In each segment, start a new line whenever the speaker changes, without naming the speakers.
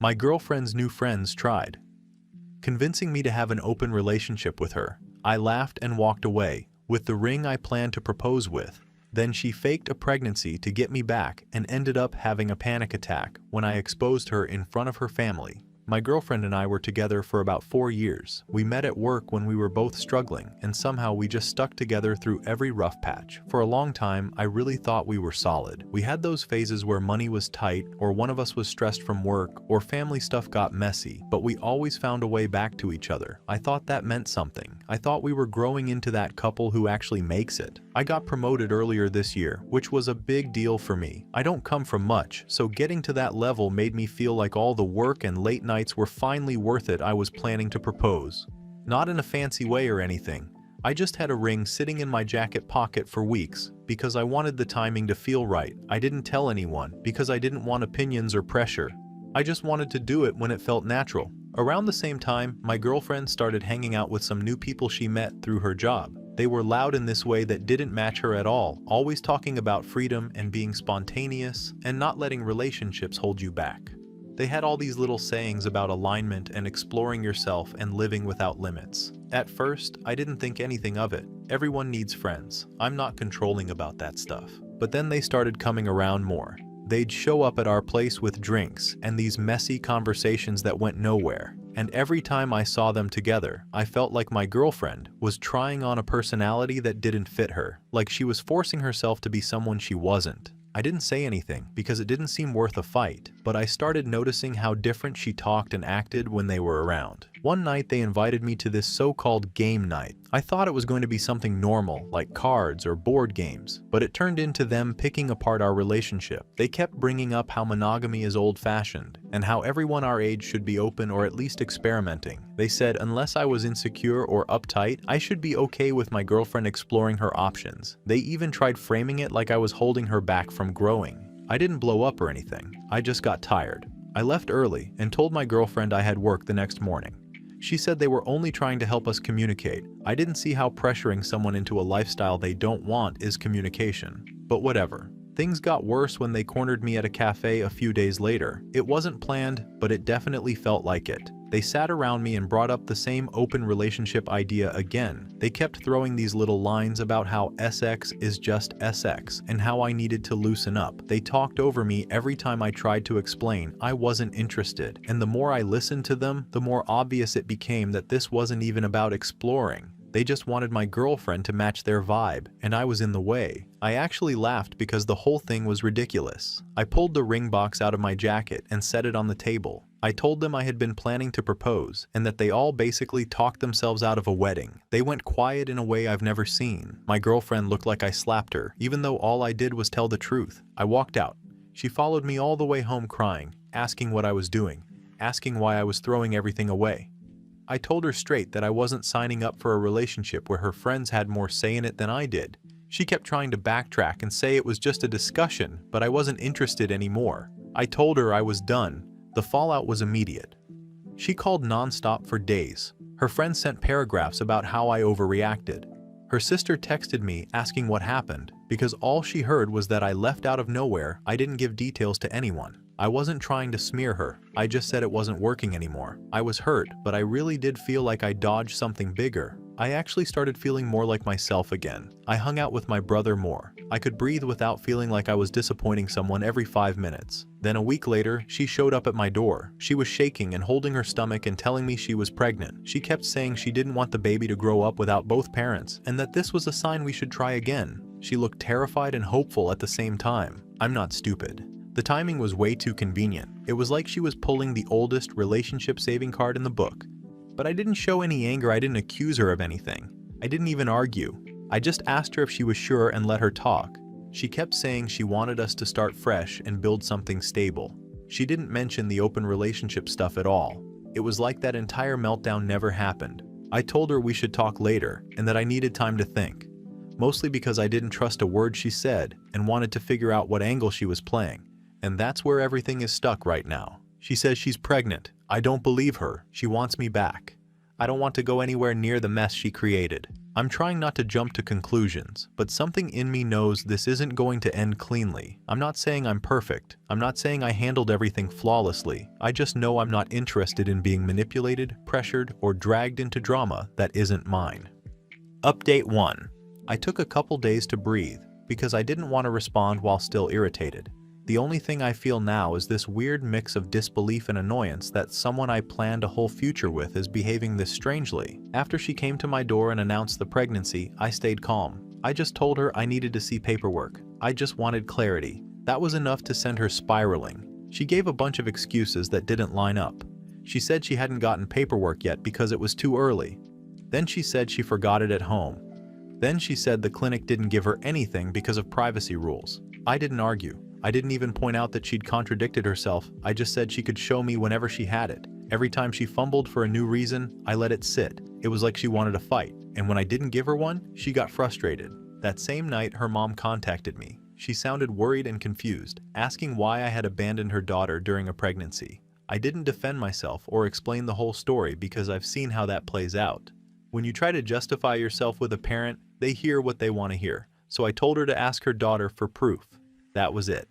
My girlfriend's new friends tried convincing me to have an open relationship with her. I laughed and walked away with the ring I planned to propose with. Then she faked a pregnancy to get me back and ended up having a panic attack when I exposed her in front of her family. My girlfriend and I were together for about 4 years. We met at work when we were both struggling, and somehow we just stuck together through every rough patch. For a long time, I really thought we were solid. We had those phases where money was tight, or one of us was stressed from work, or family stuff got messy, but we always found a way back to each other. I thought that meant something. I thought we were growing into that couple who actually makes it. I got promoted earlier this year, which was a big deal for me. I don't come from much, so getting to that level made me feel like all the work and late nights were finally worth it. I was planning to propose. Not in a fancy way or anything. I just had a ring sitting in my jacket pocket for weeks because I wanted the timing to feel right. I didn't tell anyone because I didn't want opinions or pressure. I just wanted to do it when it felt natural. Around the same time, my girlfriend started hanging out with some new people she met through her job. They were loud in this way that didn't match her at all, always talking about freedom and being spontaneous and not letting relationships hold you back. They had all these little sayings about alignment and exploring yourself and living without limits. At first, I didn't think anything of it. Everyone needs friends. I'm not controlling about that stuff. But then they started coming around more. They'd show up at our place with drinks and these messy conversations that went nowhere. And every time I saw them together, I felt like my girlfriend was trying on a personality that didn't fit her, like she was forcing herself to be someone she wasn't. I didn't say anything because it didn't seem worth a fight, but I started noticing how different she talked and acted when they were around. One night they invited me to this so-called game night. I thought it was going to be something normal, like cards or board games, but it turned into them picking apart our relationship. They kept bringing up how monogamy is old-fashioned, and how everyone our age should be open or at least experimenting. They said unless I was insecure or uptight, I should be okay with my girlfriend exploring her options. They even tried framing it like I was holding her back from growing. I didn't blow up or anything. I just got tired. I left early and told my girlfriend I had work the next morning. She said they were only trying to help us communicate. I didn't see how pressuring someone into a lifestyle they don't want is communication. But whatever. Things got worse when they cornered me at a cafe a few days later. It wasn't planned, but it definitely felt like it. They sat around me and brought up the same open relationship idea again. They kept throwing these little lines about how SX is just SX and how I needed to loosen up. They talked over me every time I tried to explain I wasn't interested. And the more I listened to them, the more obvious it became that this wasn't even about exploring. They just wanted my girlfriend to match their vibe, and I was in the way. I actually laughed because the whole thing was ridiculous. I pulled the ring box out of my jacket and set it on the table. I told them I had been planning to propose, and that they all basically talked themselves out of a wedding. They went quiet in a way I've never seen. My girlfriend looked like I slapped her, even though all I did was tell the truth. I walked out. She followed me all the way home crying, asking what I was doing, asking why I was throwing everything away. I told her straight that I wasn't signing up for a relationship where her friends had more say in it than I did. She kept trying to backtrack and say it was just a discussion, but I wasn't interested anymore. I told her I was done. The fallout was immediate. She called nonstop for days. Her friends sent paragraphs about how I overreacted. Her sister texted me asking what happened, because all she heard was that I left out of nowhere. I didn't give details to anyone. I wasn't trying to smear her, I just said it wasn't working anymore. I was hurt, but I really did feel like I dodged something bigger. I actually started feeling more like myself again. I hung out with my brother more. I could breathe without feeling like I was disappointing someone every 5 minutes. Then a week later, she showed up at my door. She was shaking and holding her stomach and telling me she was pregnant. She kept saying she didn't want the baby to grow up without both parents, and that this was a sign we should try again. She looked terrified and hopeful at the same time. I'm not stupid. The timing was way too convenient. It was like she was pulling the oldest relationship-saving card in the book. But I didn't show any anger. I didn't accuse her of anything. I didn't even argue. I just asked her if she was sure and let her talk. She kept saying she wanted us to start fresh and build something stable. She didn't mention the open relationship stuff at all. It was like that entire meltdown never happened. I told her we should talk later and that I needed time to think. Mostly because I didn't trust a word she said and wanted to figure out what angle she was playing. And that's where everything is stuck right now. She says she's pregnant. I don't believe her. She wants me back. I don't want to go anywhere near the mess she created. I'm trying not to jump to conclusions, but something in me knows this isn't going to end cleanly. I'm not saying I'm perfect. I'm not saying I handled everything flawlessly. I just know I'm not interested in being manipulated, pressured, or dragged into drama that isn't mine. Update 1. I took a couple days to breathe because I didn't want to respond while still irritated. The only thing I feel now is this weird mix of disbelief and annoyance that someone I planned a whole future with is behaving this strangely. After she came to my door and announced the pregnancy, I stayed calm. I just told her I needed to see paperwork. I just wanted clarity. That was enough to send her spiraling. She gave a bunch of excuses that didn't line up. She said she hadn't gotten paperwork yet because it was too early. Then she said she forgot it at home. Then she said the clinic didn't give her anything because of privacy rules. I didn't argue. I didn't even point out that she'd contradicted herself. I just said she could show me whenever she had it. Every time she fumbled for a new reason, I let it sit. It was like she wanted a fight. And when I didn't give her one, she got frustrated. That same night, her mom contacted me. She sounded worried and confused, asking why I had abandoned her daughter during a pregnancy. I didn't defend myself or explain the whole story because I've seen how that plays out. When you try to justify yourself with a parent, they hear what they want to hear. So I told her to ask her daughter for proof. That was it.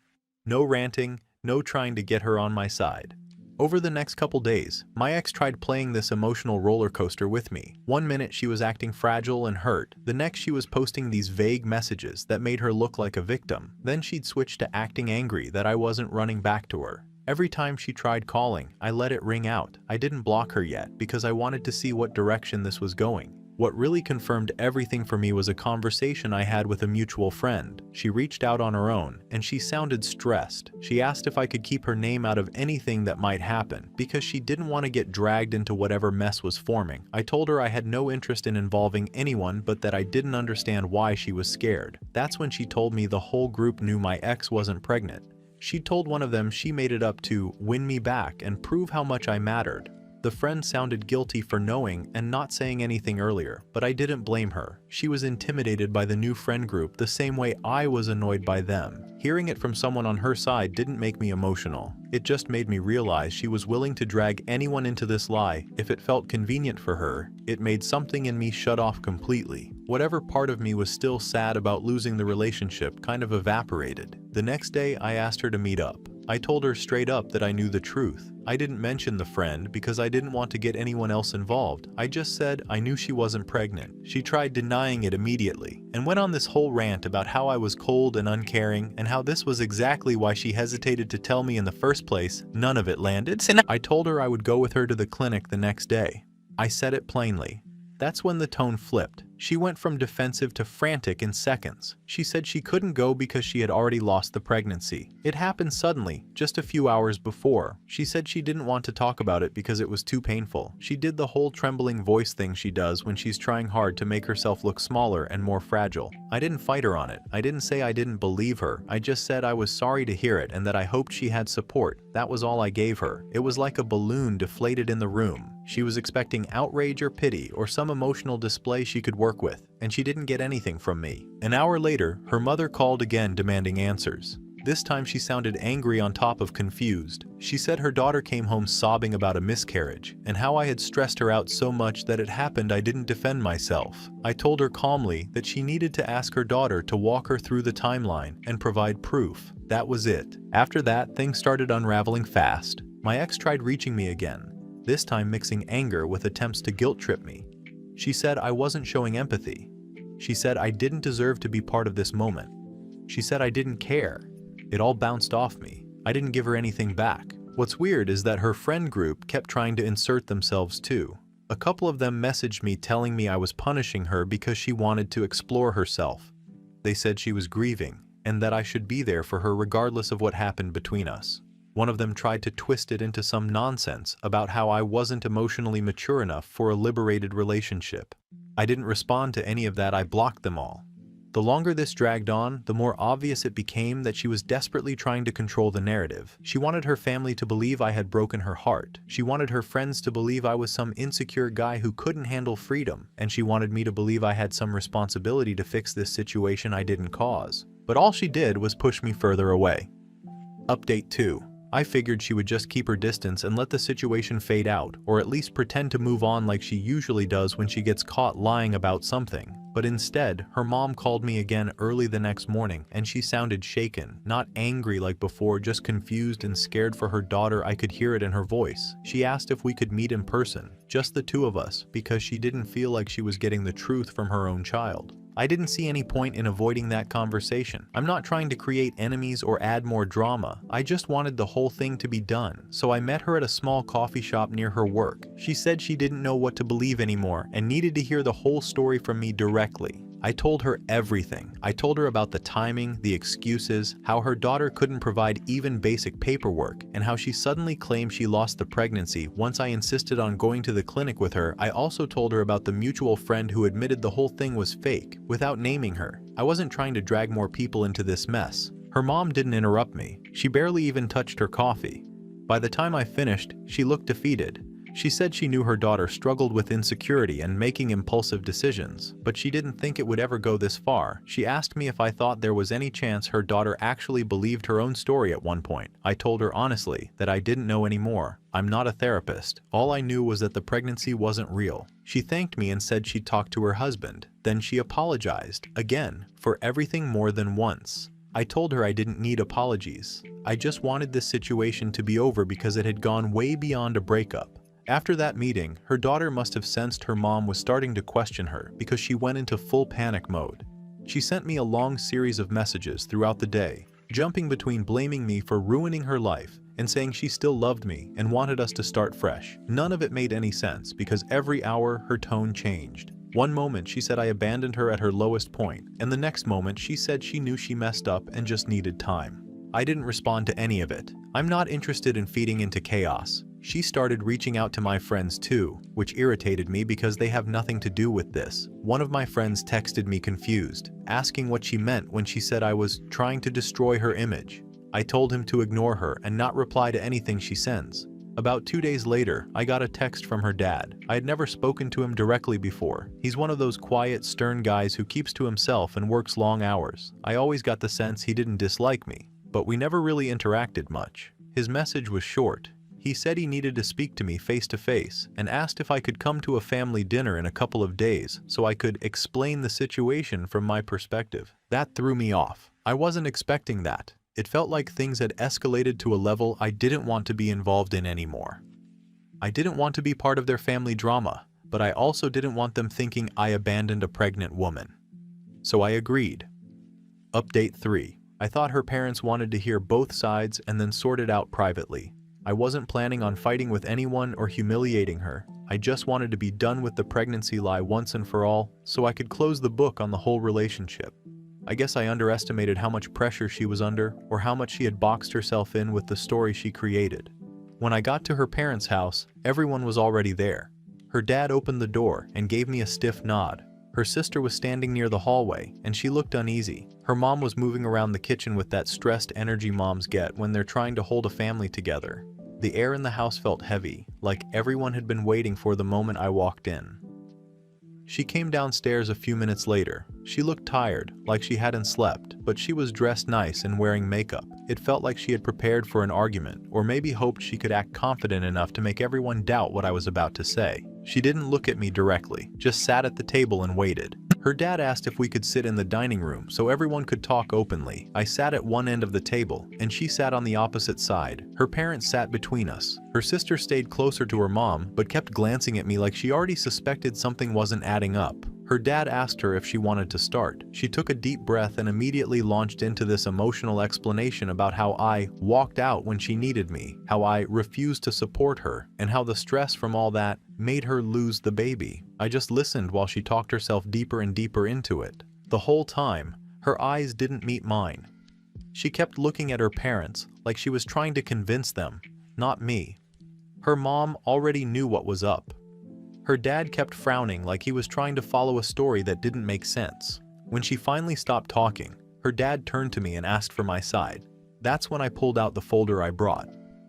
No ranting, no trying to get her on my side. Over the next couple days, my ex tried playing this emotional roller coaster with me. One minute she was acting fragile and hurt. The next she was posting these vague messages that made her look like a victim. Then she'd switch to acting angry that I wasn't running back to her. Every time she tried calling, I let it ring out. I didn't block her yet because I wanted to see what direction this was going. What really confirmed everything for me was a conversation I had with a mutual friend. She reached out on her own, and she sounded stressed. She asked if I could keep her name out of anything that might happen, because she didn't want to get dragged into whatever mess was forming. I told her I had no interest in involving anyone, but that I didn't understand why she was scared. That's when she told me the whole group knew my ex wasn't pregnant. She told one of them she made it up to win me back and prove how much I mattered. The friend sounded guilty for knowing and not saying anything earlier, but I didn't blame her. She was intimidated by the new friend group the same way I was annoyed by them. Hearing it from someone on her side didn't make me emotional. It just made me realize she was willing to drag anyone into this lie if it felt convenient for her. It made something in me shut off completely. Whatever part of me was still sad about losing the relationship kind of evaporated. The next day, I asked her to meet up. I told her straight up that I knew the truth. I didn't mention the friend because I didn't want to get anyone else involved. I just said I knew she wasn't pregnant. She tried denying it immediately and went on this whole rant about how I was cold and uncaring and how this was exactly why she hesitated to tell me in the first place. None of it landed. I told her I would go with her to the clinic the next day. I said it plainly. That's when the tone flipped. She went from defensive to frantic in seconds. She said she couldn't go because she had already lost the pregnancy. It happened suddenly, just a few hours before. She said she didn't want to talk about it because it was too painful. She did the whole trembling voice thing she does when she's trying hard to make herself look smaller and more fragile. I didn't fight her on it. I didn't say I didn't believe her. I just said I was sorry to hear it and that I hoped she had support. That was all I gave her. It was like a balloon deflated in the room. She was expecting outrage or pity or some emotional display she could work with, and she didn't get anything from me. An hour later, her mother called again demanding answers. This time she sounded angry on top of confused. She said her daughter came home sobbing about a miscarriage and how I had stressed her out so much that it happened I didn't defend myself. I told her calmly that she needed to ask her daughter to walk her through the timeline and provide proof. That was it. After that, things started unraveling fast. My ex tried reaching me again, this time mixing anger with attempts to guilt trip me. She said I wasn't showing empathy. She said I didn't deserve to be part of this moment. She said I didn't care. It all bounced off me. I didn't give her anything back. What's weird is that her friend group kept trying to insert themselves too. A couple of them messaged me telling me I was punishing her because she wanted to explore herself. They said she was grieving and that I should be there for her regardless of what happened between us. One of them tried to twist it into some nonsense about how I wasn't emotionally mature enough for a liberated relationship. I didn't respond to any of that. I blocked them all. The longer this dragged on, the more obvious it became that she was desperately trying to control the narrative. She wanted her family to believe I had broken her heart. She wanted her friends to believe I was some insecure guy who couldn't handle freedom. And she wanted me to believe I had some responsibility to fix this situation I didn't cause. But all she did was push me further away. Update 2. I figured she would just keep her distance and let the situation fade out, or at least pretend to move on like she usually does when she gets caught lying about something. But instead, her mom called me again early the next morning, and she sounded shaken, not angry like before, just confused and scared for her daughter. I could hear it in her voice. She asked if we could meet in person, just the two of us, because she didn't feel like she was getting the truth from her own child. I didn't see any point in avoiding that conversation. I'm not trying to create enemies or add more drama. I just wanted the whole thing to be done. So I met her at a small coffee shop near her work. She said she didn't know what to believe anymore and needed to hear the whole story from me directly. I told her everything. I told her about the timing, the excuses, how her daughter couldn't provide even basic paperwork, and how she suddenly claimed she lost the pregnancy once I insisted on going to the clinic with her. I also told her about the mutual friend who admitted the whole thing was fake, without naming her. I wasn't trying to drag more people into this mess. Her mom didn't interrupt me. She barely even touched her coffee. By the time I finished, she looked defeated. She said she knew her daughter struggled with insecurity and making impulsive decisions, but she didn't think it would ever go this far. She asked me if I thought there was any chance her daughter actually believed her own story at one point. I told her honestly that I didn't know anymore. I'm not a therapist. All I knew was that the pregnancy wasn't real. She thanked me and said she'd talk to her husband. Then she apologized, again, for everything more than once. I told her I didn't need apologies. I just wanted this situation to be over because it had gone way beyond a breakup. After that meeting, her daughter must have sensed her mom was starting to question her because she went into full panic mode. She sent me a long series of messages throughout the day, jumping between blaming me for ruining her life and saying she still loved me and wanted us to start fresh. None of it made any sense because every hour her tone changed. One moment she said I abandoned her at her lowest point, and the next moment she said she knew she messed up and just needed time. I didn't respond to any of it. I'm not interested in feeding into chaos. She started reaching out to my friends too, which irritated me because they have nothing to do with this. One of my friends texted me confused, asking what she meant when she said I was trying to destroy her image. I told him to ignore her and not reply to anything she sends. About 2 days later, I got a text from her dad. I had never spoken to him directly before. He's one of those quiet, stern guys who keeps to himself and works long hours. I always got the sense he didn't dislike me, but we never really interacted much. His message was short. He said he needed to speak to me face to face and asked if I could come to a family dinner in a couple of days so I could explain the situation from my perspective. That threw me off. I wasn't expecting that. It felt like things had escalated to a level I didn't want to be involved in anymore. I didn't want to be part of their family drama, but I also didn't want them thinking I abandoned a pregnant woman. So I agreed. Update 3. I thought her parents wanted to hear both sides and then sort it out privately. I wasn't planning on fighting with anyone or humiliating her. I just wanted to be done with the pregnancy lie once and for all, so I could close the book on the whole relationship. I guess I underestimated how much pressure she was under, or how much she had boxed herself in with the story she created. When I got to her parents' house, everyone was already there. Her dad opened the door and gave me a stiff nod. Her sister was standing near the hallway, and she looked uneasy. Her mom was moving around the kitchen with that stressed energy moms get when they're trying to hold a family together. The air in the house felt heavy, like everyone had been waiting for the moment I walked in. She came downstairs a few minutes later. She looked tired, like she hadn't slept, but she was dressed nice and wearing makeup. It felt like she had prepared for an argument, or maybe hoped she could act confident enough to make everyone doubt what I was about to say. She didn't look at me directly, just sat at the table and waited. Her dad asked if we could sit in the dining room so everyone could talk openly. I sat at one end of the table, and she sat on the opposite side. Her parents sat between us. Her sister stayed closer to her mom, but kept glancing at me like she already suspected something wasn't adding up. Her dad asked her if she wanted to start. She took a deep breath and immediately launched into this emotional explanation about how I walked out when she needed me, how I refused to support her, and how the stress from all that made her lose the baby. I just listened while she talked herself deeper and deeper into it. The whole time, her eyes didn't meet mine. She kept looking at her parents like she was trying to convince them, not me. Her mom already knew what was up. Her dad kept frowning like he was trying to follow a story that didn't make sense. When she finally stopped talking, her dad turned to me and asked for my side. That's when I pulled out the folder I brought.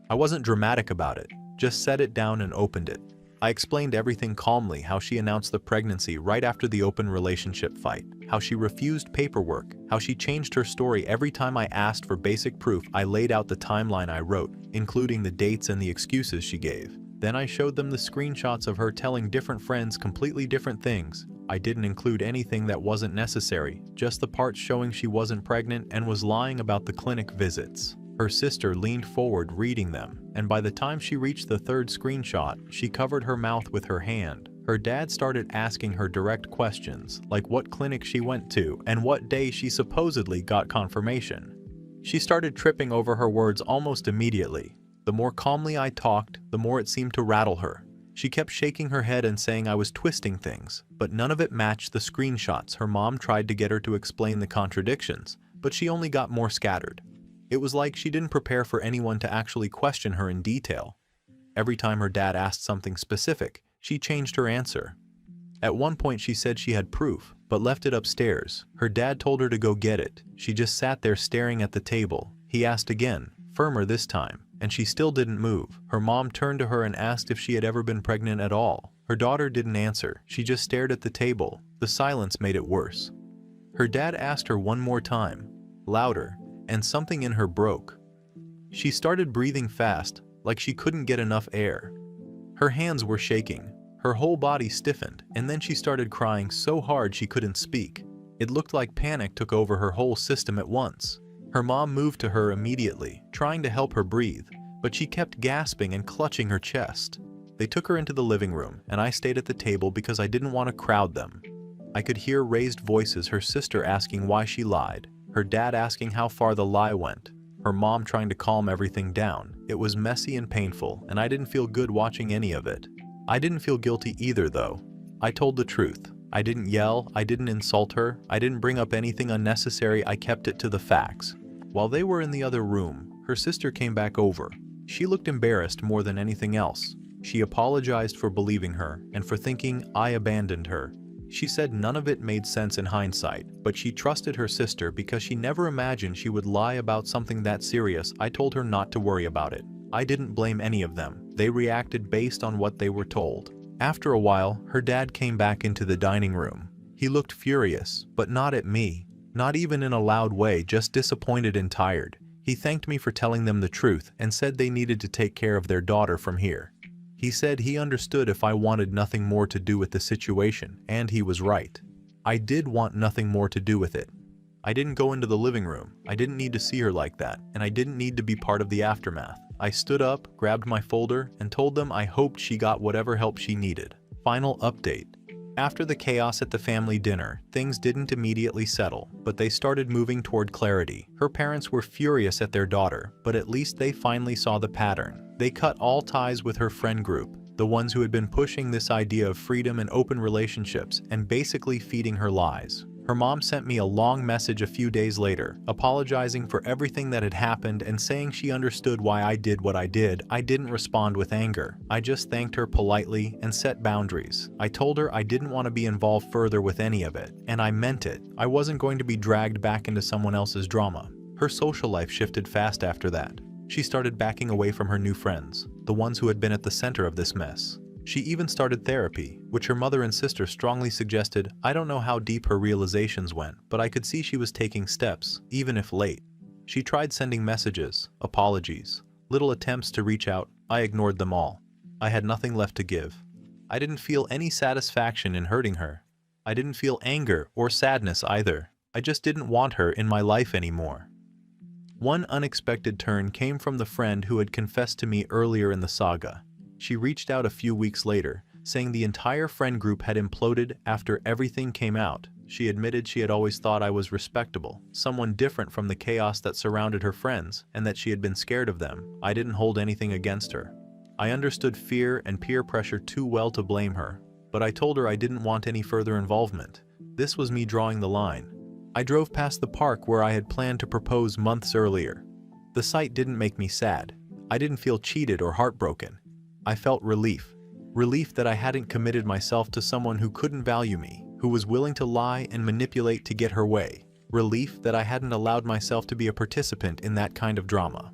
I wasn't dramatic about it, just set it down and opened it. I explained everything calmly, how she announced the pregnancy right after the open relationship fight, how she refused paperwork, how she changed her story every time I asked for basic proof. I laid out the timeline I wrote, including the dates and the excuses she gave. Then I showed them the screenshots of her telling different friends completely different things. I didn't include anything that wasn't necessary, just the parts showing she wasn't pregnant and was lying about the clinic visits. Her sister leaned forward reading them, and by the time she reached the third screenshot, she covered her mouth with her hand. Her dad started asking her direct questions, like what clinic she went to and what day she supposedly got confirmation. She started tripping over her words almost immediately. The more calmly I talked, the more it seemed to rattle her. She kept shaking her head and saying I was twisting things, but none of it matched the screenshots. Her mom tried to get her to explain the contradictions, but she only got more scattered. It was like she didn't prepare for anyone to actually question her in detail. Every time her dad asked something specific, she changed her answer. At one point she said she had proof, but left it upstairs. Her dad told her to go get it. She just sat there staring at the table. He asked again, firmer this time, and she still didn't move. Her mom turned to her and asked if she had ever been pregnant at all. Her daughter didn't answer. She just stared at the table. The silence made it worse. Her dad asked her one more time, louder, and something in her broke. She started breathing fast, like she couldn't get enough air. Her hands were shaking. Her whole body stiffened, and then she started crying so hard she couldn't speak. It looked like panic took over her whole system at once. Her mom moved to her immediately, trying to help her breathe, but she kept gasping and clutching her chest. They took her into the living room, and I stayed at the table because I didn't want to crowd them. I could hear raised voices, her sister asking why she lied, her dad asking how far the lie went, her mom trying to calm everything down. It was messy and painful, and I didn't feel good watching any of it. I didn't feel guilty either, though. I told the truth. I didn't yell, I didn't insult her, I didn't bring up anything unnecessary. I kept it to the facts. While they were in the other room, her sister came back over. She looked embarrassed more than anything else. She apologized for believing her and for thinking I abandoned her. She said none of it made sense in hindsight, but she trusted her sister because she never imagined she would lie about something that serious. I told her not to worry about it. I didn't blame any of them. They reacted based on what they were told. After a while, her dad came back into the dining room. He looked furious, but not at me. Not even in a loud way, just disappointed and tired. He thanked me for telling them the truth and said they needed to take care of their daughter from here. He said he understood if I wanted nothing more to do with the situation, and he was right. I did want nothing more to do with it. I didn't go into the living room. I didn't need to see her like that, and I didn't need to be part of the aftermath. I stood up, grabbed my folder, and told them I hoped she got whatever help she needed. Final update. After the chaos at the family dinner, things didn't immediately settle, but they started moving toward clarity. Her parents were furious at their daughter, but at least they finally saw the pattern. They cut all ties with her friend group, the ones who had been pushing this idea of freedom and open relationships and basically feeding her lies. Her mom sent me a long message a few days later, apologizing for everything that had happened and saying she understood why I did what I did. I didn't respond with anger. I just thanked her politely and set boundaries. I told her I didn't want to be involved further with any of it, and I meant it. I wasn't going to be dragged back into someone else's drama. Her social life shifted fast after that. She started backing away from her new friends, the ones who had been at the center of this mess. She even started therapy, which her mother and sister strongly suggested. I don't know how deep her realizations went, but I could see she was taking steps, even if late. She tried sending messages, apologies, little attempts to reach out. I ignored them all. I had nothing left to give. I didn't feel any satisfaction in hurting her. I didn't feel anger or sadness either. I just didn't want her in my life anymore. One unexpected turn came from the friend who had confessed to me earlier in the saga. She reached out a few weeks later, saying the entire friend group had imploded after everything came out. She admitted she had always thought I was respectable, someone different from the chaos that surrounded her friends, and that she had been scared of them. I didn't hold anything against her. I understood fear and peer pressure too well to blame her, but I told her I didn't want any further involvement. This was me drawing the line. I drove past the park where I had planned to propose months earlier. The sight didn't make me sad. I didn't feel cheated or heartbroken. I felt relief. Relief that I hadn't committed myself to someone who couldn't value me, who was willing to lie and manipulate to get her way. Relief that I hadn't allowed myself to be a participant in that kind of drama.